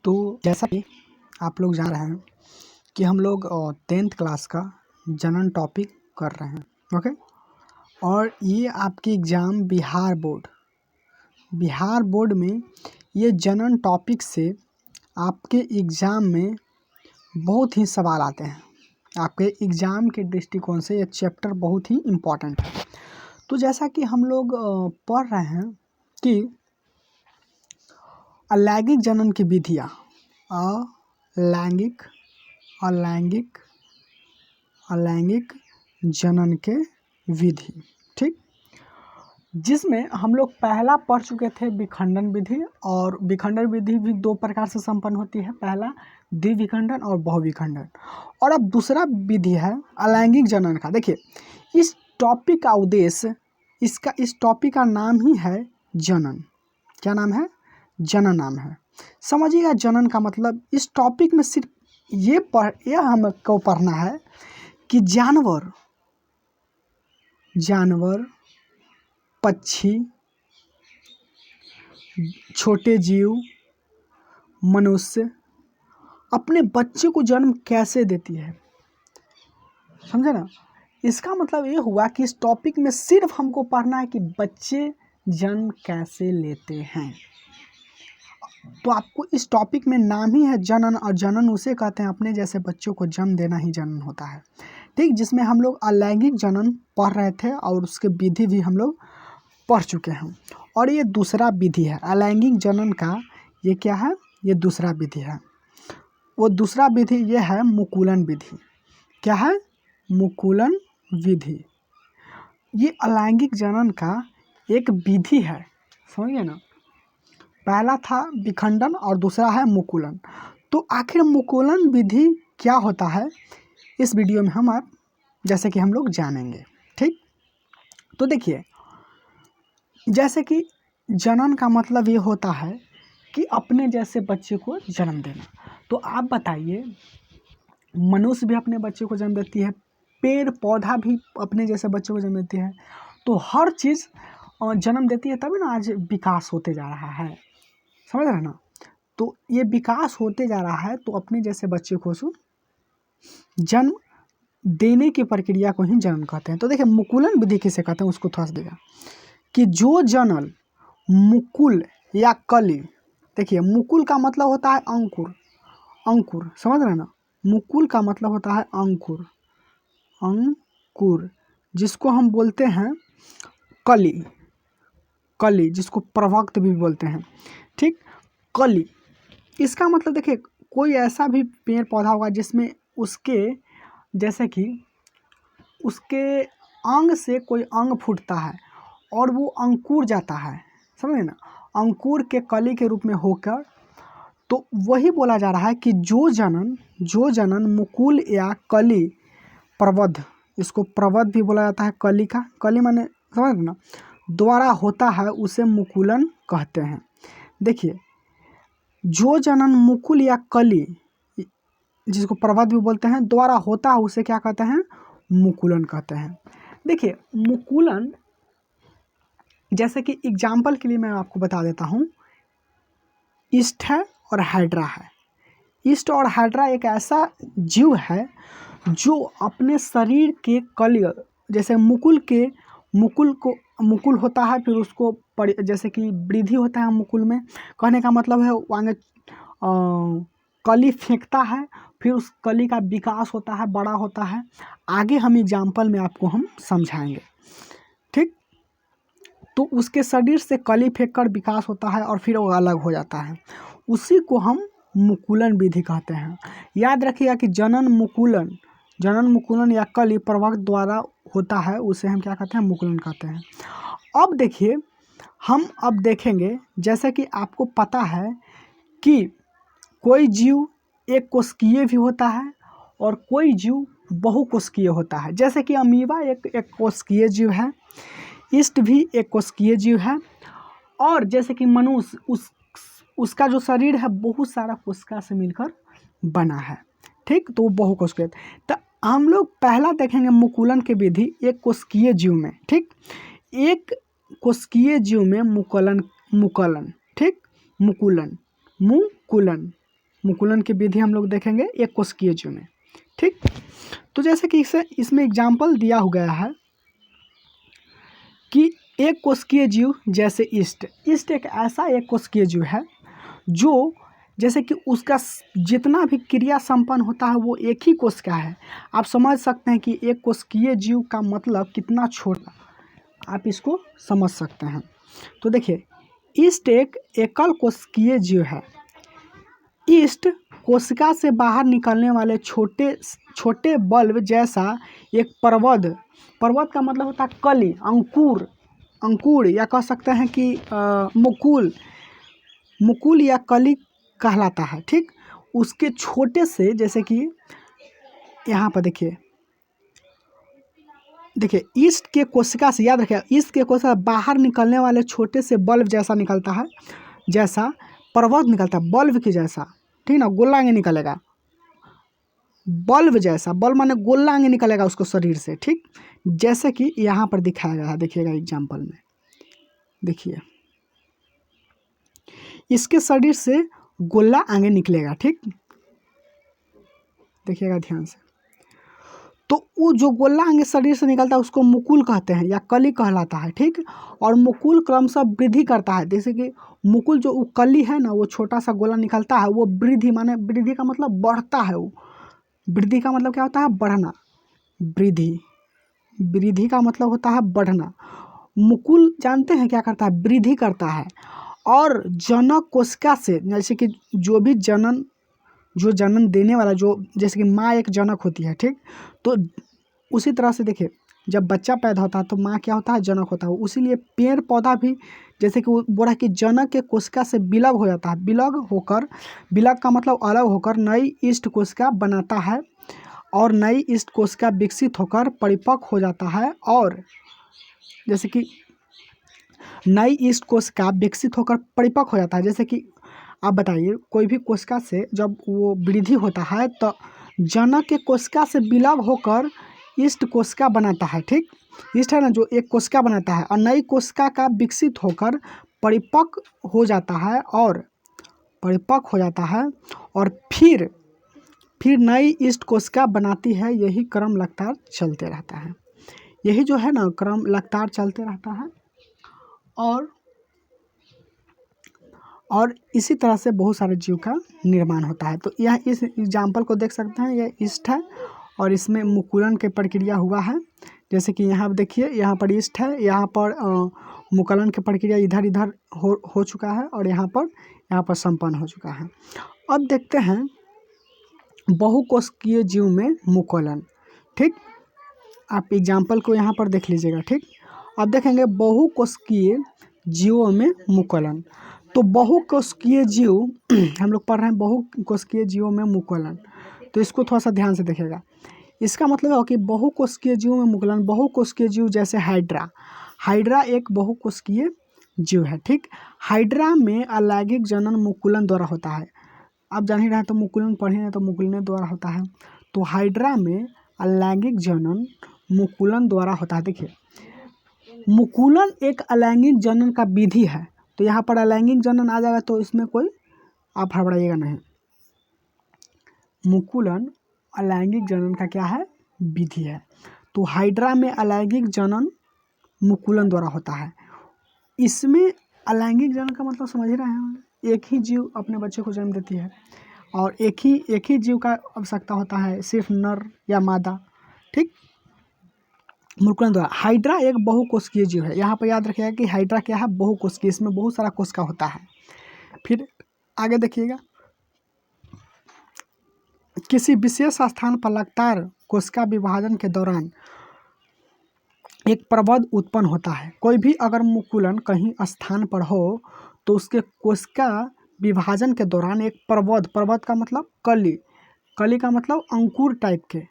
तो जैसा कि आप लोग जान रहे हैं कि हम लोग 10th क्लास का जनरल टॉपिक कर रहे हैं, ओके। और ये आपकी एग्ज़ाम बिहार बोर्ड में ये जनरल टॉपिक से आपके एग्ज़ाम में बहुत ही सवाल आते हैं। आपके एग्ज़ाम के दृष्टिकोण से ये चैप्टर बहुत ही इम्पोर्टेंट है। तो जैसा कि हम लोग पढ़ रहे हैं कि अलैंगिक जनन की विधियाँ, अलैंगिक जनन के विधि, ठीक। जिसमें हम लोग पहला पढ़ चुके थे विखंडन विधि, और विखंडन विधि भी दो प्रकार से संपन्न होती है, पहला द्विविखंडन और बहुविखंडन। और अब दूसरा विधि है अलैंगिक जनन का। देखिए, इस टॉपिक का उद्देश्य, इस टॉपिक का नाम ही है जनन। क्या नाम है? जनन नाम है। समझिएगा, जनन का मतलब इस टॉपिक में सिर्फ ये हमको पढ़ना है कि जानवर, पक्षी, छोटे जीव, मनुष्य अपने बच्चे को जन्म कैसे देती है। समझे ना? इसका मतलब ये हुआ कि इस टॉपिक में सिर्फ हमको पढ़ना है कि बच्चे जन्म कैसे लेते हैं। तो आपको इस टॉपिक में नाम ही है जनन, और जनन उसे कहते हैं अपने जैसे बच्चों को जन्म देना ही जनन होता है, ठीक। जिसमें हम लोग अलैंगिक जनन पढ़ रहे थे और उसके विधि भी हम लोग पढ़ चुके हैं। और ये दूसरा विधि है अलैंगिक जनन का। ये क्या है? ये दूसरा विधि है। वो दूसरा विधि ये है मुकुलन विधि। क्या है? मुकुलन विधि। ये अलैंगिक जनन का एक विधि है, समझिए ना। पहला था विखंडन और दूसरा है मुकुलन। तो आखिर मुकुलन विधि क्या होता है, इस वीडियो में हम आप जैसे कि हम लोग जानेंगे, ठीक। तो देखिए, जैसे कि जनन का मतलब ये होता है कि अपने जैसे बच्चे को जन्म देना। तो आप बताइए, मनुष्य भी अपने बच्चे को जन्म देती है, पेड़ पौधा भी अपने जैसे बच्चे को जन्म देती है। तो हर चीज़ जन्म देती है, तभी ना आज विकास होते जा रहा है, समझ रहे हैं ना। तो ये विकास होते जा रहा है, तो अपने जैसे बच्चे को जन्म देने की प्रक्रिया को ही जनन कहते हैं। तो देखिए, मुकुलन विधि किसे कहते हैं उसको थोड़ा सा देखा कि जो जनन मुकुल या कली। देखिए, मुकुल का मतलब होता है अंकुर, समझ रहे हैं ना। मुकुल का मतलब होता है अंकुर, जिसको हम बोलते हैं कली, जिसको प्रवक्त भी बोलते हैं, ठीक। कली, इसका मतलब देखिए, कोई ऐसा भी पेड़ पौधा होगा जिसमें उसके जैसे कि उसके अंग से कोई अंग फूटता है और वो अंकुर जाता है, समझे ना, अंकुर के कली के रूप में होकर। तो वही बोला जा रहा है कि जो जनन मुकुल या कली प्रवध, इसको प्रवध भी बोला जाता है। कली माने समझ ना, द्वारा होता है, उसे मुकुलन कहते हैं। देखिए, जो जनन मुकुल या कली, जिसको प्रवध भी बोलते हैं, द्वारा होता है, उसे क्या कहते हैं? मुकुलन कहते हैं। देखिए, मुकुलन जैसे कि एग्जाम्पल के लिए मैं आपको बता देता हूँ, ईस्ट है और हाइड्रा है। ईस्ट और हाइड्रा एक ऐसा जीव है जो अपने शरीर के कली, जैसे मुकुल होता है, फिर उसको जैसे कि वृद्धि होता है मुकुल में, कहने का मतलब है आगे कली फेंकता है, फिर उस कली का विकास होता है, बड़ा होता है। आगे हम एग्जाम्पल में आपको हम समझाएंगे, ठीक। तो उसके शरीर से कली फेंककर विकास होता है और फिर वो अलग हो जाता है, उसी को हम मुकुलन विधि कहते हैं। याद रखिएगा कि जनन मुकुलन या कली प्रवक्त द्वारा होता है, उसे हम क्या कहते हैं? मुकुलन कहते हैं। अब देखिए, हम अब देखेंगे, जैसे कि आपको पता है कि कोई जीव एक कोशिकीय भी होता है और कोई जीव बहुकोशिकीय होता है। जैसे कि अमीबा एक कोशिकीय जीव है, ईस्ट भी एक कोशिकीय जीव है, और जैसे कि मनुष्य उसका जो शरीर है बहुत सारा कोशिका से मिलकर बना है, ठीक। तो वो बहुकोशिकीय। तो हम लोग पहला देखेंगे मुकुलन की विधि एक कोशिकीय जीव में, ठीक। एक कोशिकीय जीव में मुकुलन, ठीक। मुकुलन मुकुलन की विधि हम लोग देखेंगे एक कोशिकीय जीव में। ठीक, तो जैसे कि इसमें एग्जाम्पल दिया हो गया है कि एक कोशिकीय जीव जैसे ईस्ट एक ऐसा एक कोशिकीय जीव है जो जैसे कि उसका जितना भी क्रिया संपन्न होता है वो एक ही कोश का है। आप समझ सकते हैं कि एक कोशिकीय जीव का मतलब कितना छोटा, आप इसको समझ सकते हैं। तो देखिए ईस्ट एक एकल कोशिकीय जीव है। ईस्ट कोशिका से बाहर निकलने वाले छोटे छोटे बल्ब जैसा एक पर्वत का मतलब होता है कली, अंकुर या कह सकते हैं कि मुकुल या कली कहलाता है। ठीक, उसके छोटे से जैसे कि यहाँ पर देखिए ईस्ट के कोशिका से, याद रखिए ईस्ट के कोशिका बाहर निकलने वाले छोटे से बल्ब जैसा निकलता है, जैसा पर्वत निकलता है बल्ब की जैसा। ठीक ना, गोला आगे निकलेगा बल्ब जैसा, बल्ब माने गोला आगे निकलेगा उसको शरीर से। ठीक, जैसे कि यहाँ पर दिखाया गया है, देखिएगा एग्जाम्पल में, देखिए इसके शरीर से गोला आगे निकलेगा। ठीक, देखिएगा ध्यान से। तो वो जो गोला आगे शरीर से निकलता है उसको मुकुल कहते हैं या कली कहलाता है। ठीक, और मुकुल क्रमशः वृद्धि करता है। जैसे कि मुकुल जो कली है ना, वो छोटा सा गोला निकलता है, वो वृद्धि माने वृद्धि का मतलब बढ़ता है। वो वृद्धि का मतलब क्या होता है? बढ़ना। वृद्धि का मतलब होता है बढ़ना। मुकुल जानते हैं क्या करता है? वृद्धि करता है। और जनक कोशिका से, जैसे कि जो जन्म देने वाला, जो जैसे कि माँ एक जनक होती है। ठीक, तो उसी तरह से देखिए जब बच्चा पैदा होता है तो माँ क्या होता है? जनक होता है। उसीलिए पेड़ पौधा भी जैसे कि वो बोला कि जनक के कोशिका से विलग हो जाता है। विलग का मतलब अलग होकर नई ईस्ट कोशिका बनाता है, और नई ईस्ट कोशिका विकसित होकर परिपक्व हो जाता है। और जैसे कि नई ईस्ट कोशिका विकसित होकर परिपक्व हो जाता है। जैसे कि आप बताइए, कोई भी कोशिका से जब वो वृद्धि होता है तो जनक के कोशिका से विलग होकर ईस्ट कोशिका बनाता है। ठीक, ईस्ट है ना जो एक कोशिका बनाता है, और नई कोशिका का विकसित होकर परिपक्व हो जाता है, और फिर नई ईस्ट कोशिका बनाती है। यही क्रम लगातार चलते रहता है। यही जो है ना क्रम लगातार चलते रहता है। और इसी तरह से बहुत सारे जीव का निर्माण होता है। तो यह इस एग्जाम्पल को देख सकते हैं, यह ईस्ट है और इसमें मुकुलन की प्रक्रिया हुआ है। जैसे कि यहाँ देखिए, यहाँ पर ईस्ट है, यहाँ पर मुकुलन की प्रक्रिया इधर हो चुका है, और यहाँ पर संपन्न हो चुका है। अब देखते हैं बहुकोशिकीय जीव में मुकुलन। ठीक, आप एग्जाम्पल को यहाँ पर देख लीजिएगा। ठीक, अब देखेंगे बहुकोशिकीय जीवों में मुकुलन। तो बहुकोशिकीय जीव हम लोग पढ़ रहे हैं, बहुकोशिकीय जीवों में मुकुलन। तो इसको थोड़ा सा ध्यान से देखिएगा। इसका मतलब है कि बहुकोशिकीय जीव में मुकुलन, बहुकोशिकीय जीव जैसे हाइड्रा एक बहुकोशिकीय जीव है। ठीक, हाइड्रा में अलैंगिक जनन मुकुलन द्वारा होता है। आप जान ही रहे हैं, तो मुकुलन पढ़े हैं तो मुकुलन द्वारा होता है। तो हाइड्रा में अलैंगिक जनन मुकुलन द्वारा होता है। देखिए मुकुलन एक अलैंगिक जनन का विधि है। तो यहाँ पर अलैंगिक जनन आ जाएगा, तो इसमें कोई आप हड़बड़ाइएगा नहीं। मुकुलन अलैंगिक जनन का क्या है? विधि है। तो हाइड्रा में अलैंगिक जनन मुकुलन द्वारा होता है। इसमें अलैंगिक जनन का मतलब समझ ही रहे हैं, एक ही जीव अपने बच्चे को जन्म देती है, और एक ही जीव का आवश्यकता होता है, सिर्फ नर या मादा। ठीक, मुकुलन द्वारा। हाइड्रा एक बहुकोशिकीय जीव है। यहाँ पर याद रखिएगा कि हाइड्रा क्या है? बहुकोशिकीय। इसमें बहुत सारा कोशिका होता है। फिर आगे देखिएगा, किसी विशेष स्थान पर लगातार कोशिका विभाजन के दौरान एक प्रबंध उत्पन्न होता है। कोई भी अगर मुकुलन कहीं स्थान पर हो तो उसके कोशिका विभाजन के दौरान एक प्रबंध का मतलब कली का मतलब अंकुर टाइप के।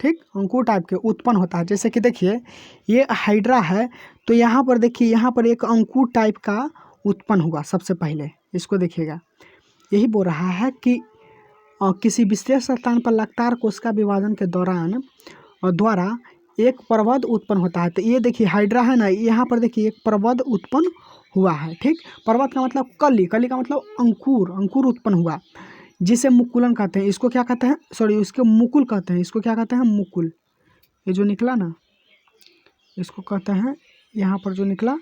ठीक, अंकुर टाइप के उत्पन्न होता है। जैसे कि देखिए ये हाइड्रा है, तो यहाँ पर देखिए, यहाँ पर एक अंकुर टाइप का उत्पन्न हुआ सबसे पहले। इसको देखिएगा, यही बोल रहा है कि किसी विशेष स्थान पर लगातार कोशिका विभाजन के द्वारा एक प्रबंध उत्पन्न होता है। तो ये देखिए हाइड्रा है ना, यहाँ पर देखिए एक प्रबंध उत्पन्न हुआ है। ठीक, प्रबंध का मतलब कली का मतलब अंकुर उत्पन्न हुआ। जिसे मुकुलन कहते हैं। इसको क्या कहते हैं, सॉरी इसको मुकुल कहते हैं। इसको क्या कहते हैं, मुकुल। ये जो निकला ना, इसको कहते हैं, यहाँ पर जो निकला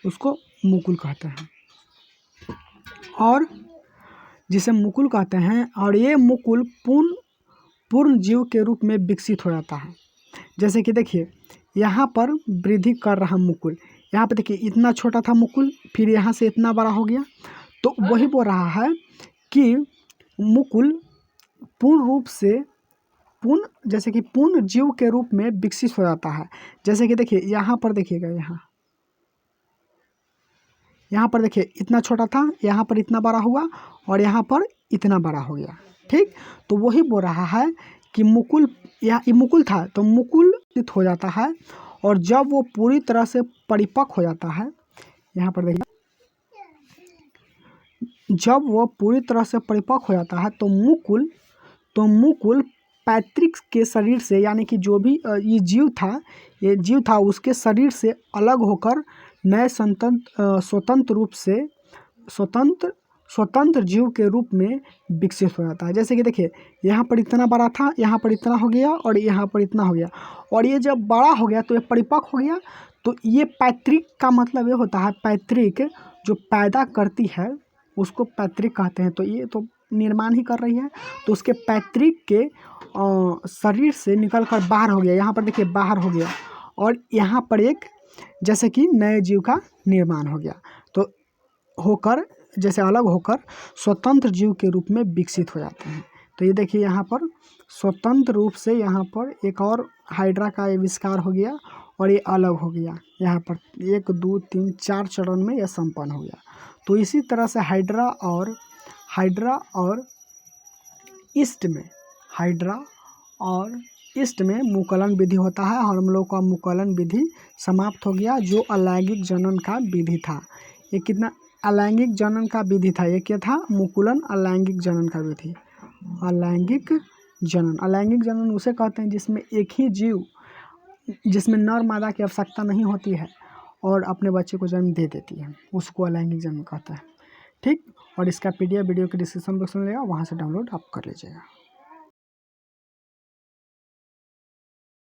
उसको मुकुल कहते हैं। और जिसे मुकुल कहते हैं, और ये मुकुल पूर्ण जीव के रूप में विकसित हो जाता है। जैसे कि देखिए यहाँ पर वृद्धि कर रहा मुकुल, यहाँ पर देखिए इतना छोटा था मुकुल, फिर यहाँ से इतना बड़ा हो गया। तो वही बोल रहा है कि मुकुल पूर्ण रूप से जैसे कि पूर्ण जीव के रूप में विकसित हो जाता है। जैसे कि देखिए यहाँ पर देखिएगा, यहाँ पर देखिए इतना छोटा था, यहाँ पर इतना बड़ा हुआ, और यहाँ पर इतना बड़ा हो गया। ठीक, तो वही बोल रहा है कि मुकुल, ये मुकुल था तो मुकुल हो जाता है, और जब वो पूरी तरह से परिपक्व हो जाता है, यहाँ पर देखिए जब वो पूरी तरह से परिपक्व हो जाता है तो मुकुल पैतृक के शरीर से, यानी कि जो भी ये जीव था उसके शरीर से अलग होकर नए स्वतंत्र जीव के रूप में विकसित हो जाता है। जैसे कि देखिए यहाँ पर इतना बड़ा था, यहाँ पर इतना हो गया, और यहाँ पर इतना हो गया, और ये जब बड़ा हो गया तो ये परिपक्व हो गया। तो ये पैतृक का मतलब ये होता है, पैतृक जो पैदा करती है उसको पैतृक कहते हैं। तो ये तो निर्माण ही कर रही है, तो उसके पैतृक के शरीर से निकल कर बाहर हो गया, यहाँ पर देखिए बाहर हो गया, और यहाँ पर एक जैसे कि नए जीव का निर्माण हो गया। तो होकर जैसे अलग होकर स्वतंत्र जीव के रूप में विकसित हो जाते हैं। तो ये देखिए यहाँ पर स्वतंत्र रूप से यहाँ पर एक और हाइड्रा का आविष्कार हो गया, और ये अलग हो गया। यहाँ पर 1 2 3 4 चरण में यह संपन्न हो गया। तो इसी तरह से हाइड्रा और ईस्ट में मुकुलन विधि होता है, और हम लोग का मुकुलन विधि समाप्त हो गया, जो अलैंगिक जनन का विधि था। ये कितना अलैंगिक जनन का विधि था, ये क्या था, मुकुलन अलैंगिक जनन का विधि। अलैंगिक जनन उसे कहते हैं जिसमें एक ही जीव, जिसमें नर मादा की आवश्यकता नहीं होती है और अपने बच्चे को जन्म दे देती है, उसको अलैंगिक जनन कहता है। ठीक, और इसका PDF वीडियो के डिस्क्रिप्शन बॉक्स में मिलेगा, वहाँ से डाउनलोड आप कर लीजिएगा।